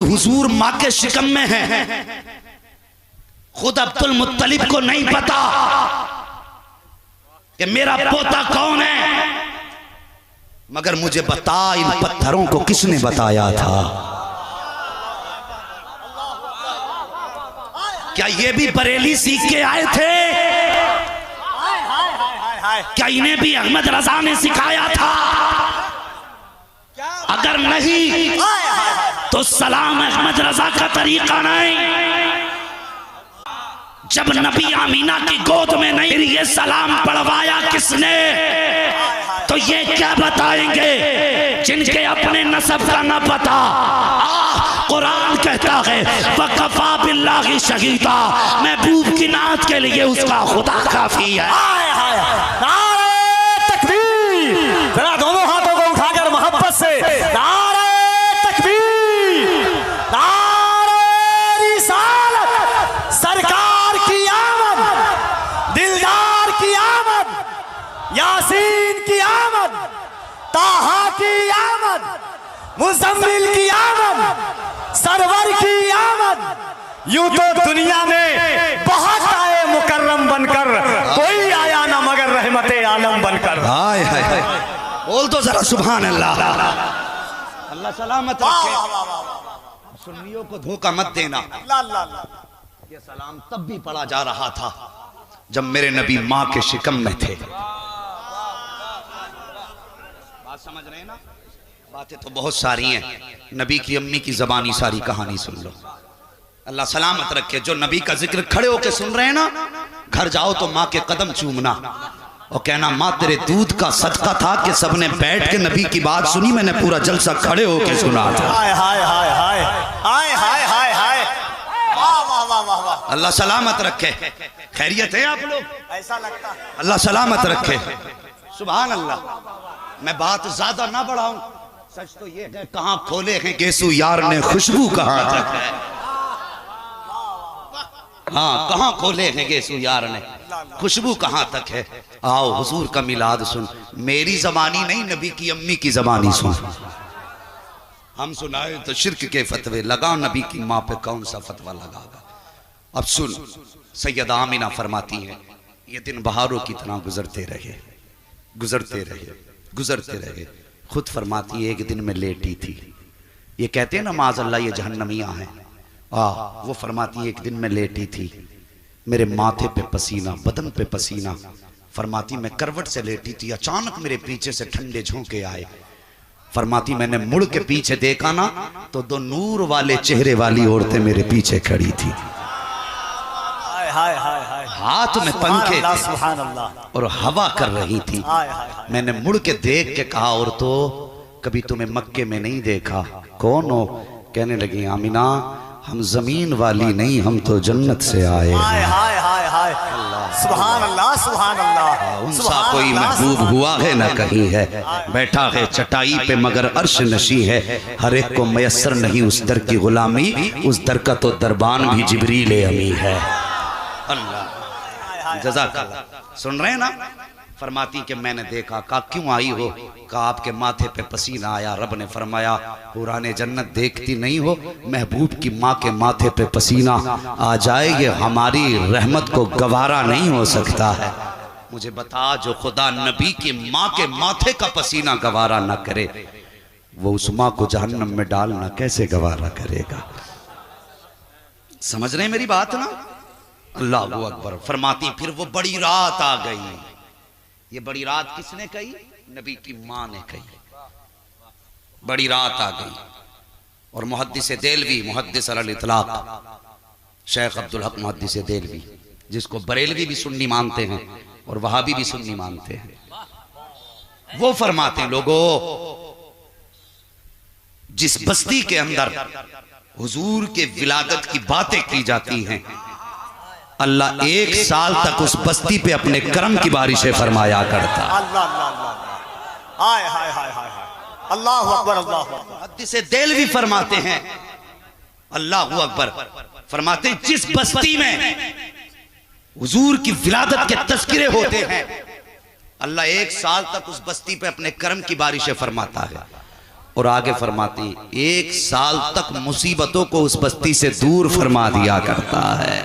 हुजूर माँ के शिकम में है। खुद अब्दुल मुत्तलिब को नहीं पता कि मेरा पोता कौन है, मगर मुझे बता इन पत्थरों को किसने बताया था। क्या ये भी बरेली सीख के आए थे? क्या इन्हें भी अहमद रजा ने सिखाया था? अगर नहीं तो सलाम अहमद रजा का तरीका नहीं। जब नबी आमीना की गोद में नहीं ये सलाम पढ़वाया किसने, तो ये क्या बताएंगे जिनके अपने नसब का न पता। कुरान कहता है वकफा बिल्लाहि शहीदा, महबूब की नात के लिए उसका खुदा काफी है। नारे तकबीर, जरा दोनों हाथों को उठाकर मोहब्बत से नारे तकबीर, नारे रिसालत, सरकार की आमद, दिलदार की आमद, यासीन की आमद, ताहा की आमद, मुज़म्मिल की आमद, सरवर की आमद। यूं तो दुनिया में बहुत आए मुकर्रम बनकर, कोई आया ना मगर रहमते आलम बनकर। हाय हाय हाय, बोल तो जरा सुभान अल्लाह। अल्लाह सलामत रखे, सुन्नियों को धोखा मत देना। ये सलाम तब भी पढ़ा जा रहा था जब मेरे नबी माँ के शिकम में थे। बात समझ रहे हैं ना? बातें तो बहुत सारी हैं, नबी की अम्मी की जबानी सारी कहानी सुन लो। अल्लाह सलामत रखे। जो नबी का जिक्र खड़े होके सुन रहे हैं ना, घर जाओ तो माँ के कदम चूमना और कहना माँ तेरे दूध का सदका था कि सबने बैठ के नबी की बात सुनी, मैंने पूरा जलसा खड़े होके सुना था। हाय हाय हाय हाय हाय हाय हाय हाय, वाह वाह वाह वाह वाह। अल्लाह सलामत रखे। खैरियत है आप लोग? ऐसा लगता है। अल्लाह सलामत रखे। सुभान अल्लाह। मैं बात ज्यादा ना बढ़ाऊं, सच तो ये है कहाँ खोले हैं गेसू यार ने खुशबू कहाँ तक है। हाँ, कहाँ खोले हैं गेसू यार ने खुशबू कहाँ तक है। आओ हुजूर का मिलाद सुन, मेरी जबानी नहीं नबी की अम्मी की जबानी सुन। हम सुनाए तो शिरक के फतवे लगाओ, नबी की माँ पे कौन सा फतवा लगागा। अब सुन, सैयदा आमिना फरमाती है ये दिन बहारों की तरह गुजरते रहे, गुजरते रहे, गुजरते रहे। खुद फरमाती है एक दिन में लेटी थी, ये कहते हैं ना माज़अल्लाह ये जहन्नमियाँ हैं। वो फरमाती है एक दिन में लेटी थी, मेरे माथे पे पसीना, बदन पे पसीना। फरमाती मैं करवट से लेटी थी, अचानक मेरे पीछे से ठंडे झोंके आए। फरमाती मैंने मुड़ के पीछे देखा ना तो दो नूर वाले चेहरे वाली औरतें मेरे पीछे खड़ी थी। हाय हाय हाय, हाथ में पंखे थे सुभान अल्लाह, और हवा कर रही थी। हाय हाय हाय। मैंने मुड़ के देख के कहा और तो कभी तुम्हें मक्के में नहीं देखा, कौन हो? कहने लगी आमिना हम जमीन वाली नहीं, हम तो जन्नत से आए हाय हैं। हाय हाय हाय, सुभान अल्लाह सुभान अल्लाह। उनसा कोई महबूब हुआ है न कहीं है, बैठा है चटाई पे मगर अर्श नशी है। हर एक को मयसर नहीं उस दर की गुलामी, उस दर का तो दरबान भी जिब्रील अमी है। अल्लाह जज़ाकल्लाह। सुन रहे हैं ना? फरमाती कि मैंने देखा। कहा क्यों आई हो? कहा आपके माथे पे पसीना आया। रब ने फरमाया हुराने जन्नत देखती नहीं हो, महबूब की माँ के माथे पे पसीना आ जाए ये हमारी रहमत को गवारा नहीं हो सकता है। मुझे बता जो खुदा नबी की माँ के माथे का पसीना गवारा ना करे, वो उस माँ को जहन्नम में डालना कैसे गवारा करेगा। समझ रहे मेरी बात ना? अल्लाह अकबर। फरमाती फिर वो बड़ी रात आ गई। ये बड़ी रात किसने कही? नबी की माँ ने कही। बड़ी रात आ गई और मुहद्दिस देलवी, मुहद्दिस अलल इतलाक शेख अब्दुल हक मुहद्दिस देलवी, जिसको बरेलवी भी सुन्नी मानते हैं और वहाबी भी सुन्नी मानते हैं, वो फरमाते हैं लोगों जिस बस्ती के अंदर हुजूर के विलादत की बातें की जाती हैं, अल्लाह एक साल तक उस बस्ती पे अपने करम की बारिशें फरमाया करता। अल्लाह अकबर अल्लाह अकबर। मुहद्दिस देलवी फरमाते हैं अल्लाह अकबर, फरमाते हैं जिस बस्ती में हुजूर की विलादत के तज़किरे होते हैं, अल्लाह एक साल तक उस बस्ती पे अपने करम की बारिशें फरमाता है। और आगे फरमाती, 1 साल तक मुसीबतों को उस बस्ती से दूर फरमा दिया करता है।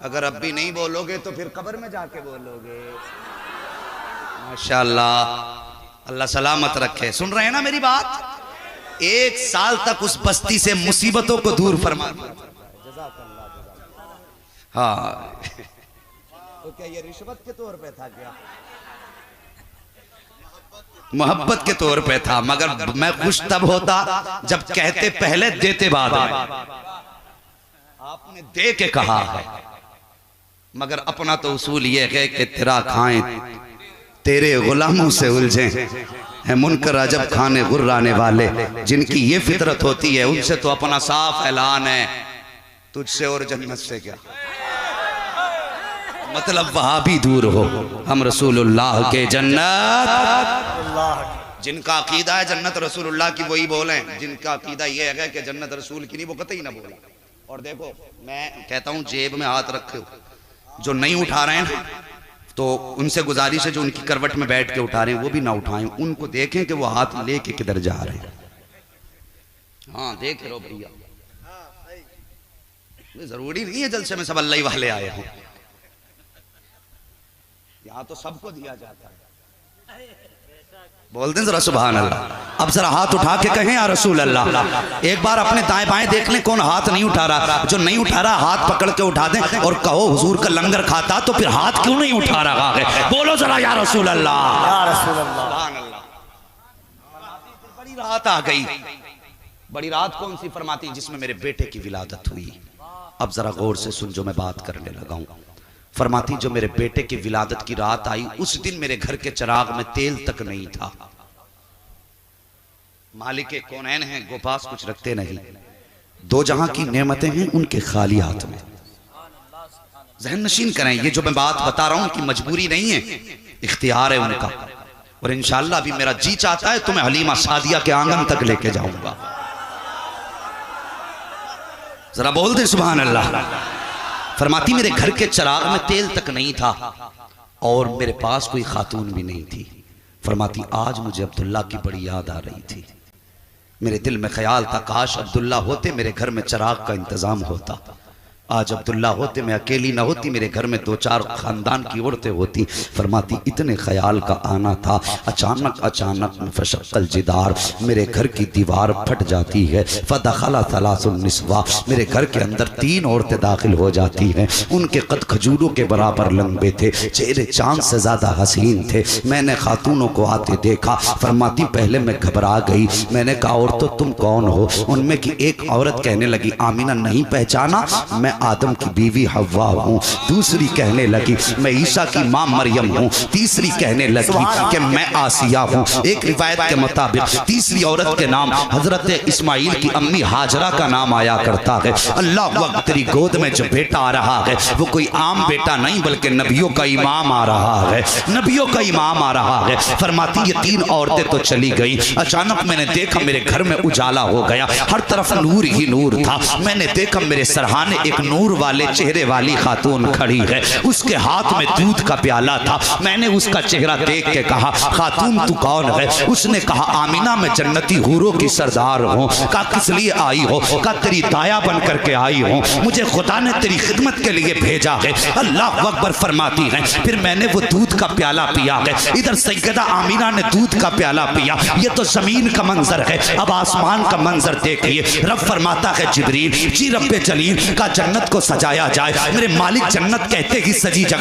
अगर अब भी नहीं बोलोगे तो फिर कब्र में जाके बोलोगे। माशाअल्लाह, अल्लाह सलामत रखे। सुन रहे हैं ना मेरी बात? 1 साल तक उस बस्ती से मुसीबतों को दूर फरमा। हाँ तो क्या ये रिश्वत के तौर पे था क्या? मोहब्बत के तौर पे था, मगर मैं खुश तब होता जब कहते पहले देते बाद में। आपने दे के कहा है, मगर अपना तो उसूल ये है कि तेरा खाएं तेरे गुलामों से उलझे है मुनकर अजब खाने गुर्राने वाले। जिनकी ये फितरत होती है उनसे तो अपना साफ ऐलान है, तुझसे और जन्नत से क्या मतलब। वहां भी दूर हो, हम रसूलुल्लाह के जन्नत। जिनका अकीदा है जन्नत रसूलुल्लाह की वही बोले, जिनका अकीदा ये है कि जन्नत रसूल की नहीं वो कतई ना बोला। और देखो मैं कहता हूं जेब में हाथ रखे, जो नहीं उठा रहे हैं तो उनसे गुजारिश है जो उनकी करवट में बैठ के उठा रहे हैं वो भी ना उठाएं, उनको देखें कि वो हाथ लेके किधर जा रहे हैं। हाँ देख रहे हो भैया, जरूरी नहीं है जलसे में सब अल्लाह ही वाले आए हों, यहाँ तो सबको दिया जाता है। बोल दें जरा सुभान अल्लाह। अब जरा हाथ उठा के कहें या रसूल अल्लाह। एक बार अपने दाएं बाएं देख लें कौन हाथ नहीं उठा रहा। जो नहीं उठा रहा हाथ पकड़ के उठा दें और कहो हुजूर का लंगर खाता तो फिर हाथ क्यों नहीं उठा रहा है? बोलो जरा या रसूल अल्लाह, या रसूल अल्लाह। बड़ी रात आ गई। बड़ी रात कौन सी फरमाती? जिसमें मेरे बेटे की विलादत हुई। अब जरा गौर से सुन जो मैं बात करने लगा हूं। फरमाती जो मेरे बेटे की विलादत की रात आई उस दिन मेरे घर के चिराग में तेल तक नहीं था। मालिक के कौनैन हैं, गोपास कुछ रखते नहीं, दो जहां की नेमतें हैं उनके खाली हाथ में। जहन नशीन करें, ये जो मैं बात बता रहा हूं कि मजबूरी नहीं है, इख्तियार है उनका। और इंशाअल्लाह अभी मेरा जी चाहता है तो मैं हलीमा सादिया के आंगन तक लेके जाऊंगा। जरा बोल दे सुभान अल्लाह। फरमाती मेरे घर के चिराग में तेल तक नहीं था और मेरे पास कोई खातून भी नहीं थी। फरमाती आज मुझे अब्दुल्ला की बड़ी याद आ रही थी। मेरे दिल में ख्याल था काश अब्दुल्ला होते मेरे घर में चिराग का इंतजाम होता। आज अब्दुल्ला होते मैं अकेली ना होती, मेरे घर में 2-4 खानदान की औरतें होती। फरमाती इतने ख्याल का आना था, अचानक अचानक फशक्कल जिदार, मेरे घर की दीवार फट जाती है। फदखला सलासुन निस्वा, मेरे घर के अंदर 3 औरतें दाखिल हो जाती हैं। उनके कद खजूरों के बराबर लंबे थे, चेहरे चांद से ज्यादा हसीन थे। मैंने खातूनों को आते देखा। फरमाती पहले मैं घबरा गई। मैंने कहा औरतों तुम कौन हो? उनमें की एक औरत कहने लगी आमीना नहीं पहचाना, मैं आदम की बीवी हव्वा हूँ। दूसरी कहने लगी मैं ईसा की मां मरियम हूँ। तीसरी कहने लगी कि मैं आसिया हूँ। एक रिवायत के मुताबिक तीसरी औरत के नाम हजरत इस्माइल की अम्मी हाजरा का नाम आया करता है। अल्लाह वक्त तेरी गोद में जो बेटा आ रहा है वो कोई आम बेटा नहीं बल्कि नबियों का इमाम आ रहा है, नबियों का इमाम आ रहा है। फरमाती ये 3 औरतें तो चली गई। अचानक मैंने देखा मेरे घर में उजाला हो गया, हर तरफ नूर ही नूर था। मैंने देखा मेरे सरहाने एक नूर वाले चेहरे वाली खातून खड़ी है, उसके हाथ में दूध का प्याला था। मैंने उसका चेहरा देख के कहा खातून तू कौन है? उसने कहा आमीना मैं जन्नती हूरों की सरदार हूँ। कहा किस लिए आई हो? कहा तेरी दाया बन करके आई हूँ, मुझे खुदा ने तेरी खिदमत के लिए भेजा है। अल्लाह अकबर फरमाती है फिर मैंने वो दूध का प्याला पिया है। इधर सैयदा आमीना ने दूध का प्याला पिया। ये तो जमीन का मंजर है, अब आसमान का मंजर देखिए। रब फरमाता है जिब्रील जी रब्बे जलील का जन्नत को सजाया जाए। मेरे मालिक जन्नत कहते ही सजी जगह